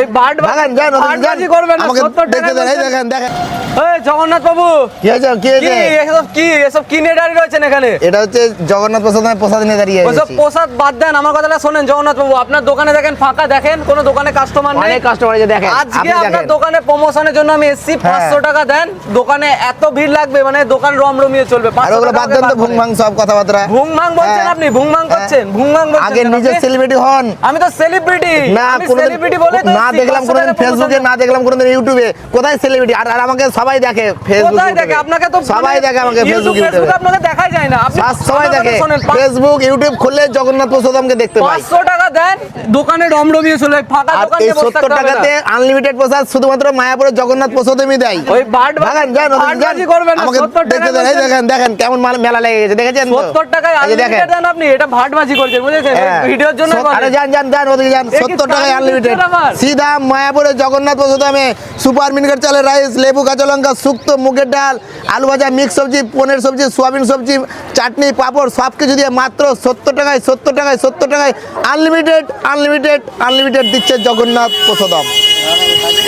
ওই বাটবাজি করবেন না, 70 টাকা দেখেন দেখেন। এই জগন্নাথ বাবু, কি হয়েছে এসব কি নিয়ে দাঁড়িয়ে রয়েছেন এখানে? এটা হচ্ছে জগন্নাথ প্রসাদ নিয়ে দাঁড়িয়ে ওসব প্রসাদ বাদ দেন, আমার কথাটা শোনেন জগন্নাথ বাবু। আপনার দোকানে দেখেন ফাঁকা, দেখেন কোনো দোকানে কাস্টমার নেই। অনেক কাস্টমার আছে দেখেন। আজকে আপনার দোকানে প্রমোশনের জন্য আমি এসেছি, 500 টাকা দেন। দোকানে এত ভিড় লাগবে, মানে দোকান রমরমিয়ে চলবে। আর ওগুলো বাদ দেন তো, ভুংভাং সব কথাবার্তা। ভুংভাং বলছেন আপনি, ভুংভাং করছেন, ভুংভাং বলছেন। আগে নিজে সেলিব্রিটি হন। আমি তো সেলিব্রিটি না, আমি কোনোদিন সেলিব্রিটি বলে তো না দেখলাম কোনোদিন ফেসবুকে, না দেখলাম কোনোদিন ইউটিউবে। কোথায় সেলিব্রিটি? আর আমাকে সবাই দেখে ফেসবুকে। কোথায় দেখে? আপনাকে তো সবাই দেখে আমাকে ফেসবুক ইউটিউবে। আপনাকে দেখাই যায় না। আপনি সবাই দেখে ফেসবুক ইউটিউব খুললে জগন্নাথ প্রসাদমকে দেখতে পাই। 500 টাকা দেন, দোকানে রমরমিয়ে চলে ফাঁকা আর দোকান এই নিয়ে বসে 70 থাকতে হবে না। টাকাতে আনলিমিটেড প্রসাদ শুধুমাত্র মায়াপুরের জগন্নাথ প্রসাদমই দেয়। ওই বাটবাজি করবেন না, আমাকে 70 টাকা দেখতে দেন। এই দেখেন দেখেন কেমন মেলা লেগে গেছে, দেখেছেন তো? 70 টাকায় এই যে দেখেন। আনলিমিটেড দেন আপনি, এটা ভাটবাজি করছেন, বুঝেছেন? ভিডিওর জন্য আরে যান ওদিকে যান। 70 টাকায় আনলিমিটেড সিধা মায়াপুরের জগন্নাথ প্রসাদমে সুপার মিনিকেট চালের রাইস, লেবু কাঁচা লঙ্কা, শুক্তো, মুগের ডাল, আলু ভাজা, মিক্স সবজি, পনির সবজি, সোয়াবিন সবজি, চাটনি, পাঁপড় সব কিছু দিয়ে মাত্র 70 টাকায় আনলিমিটেড দিচ্ছে জগন্নাথ প্রসাদম।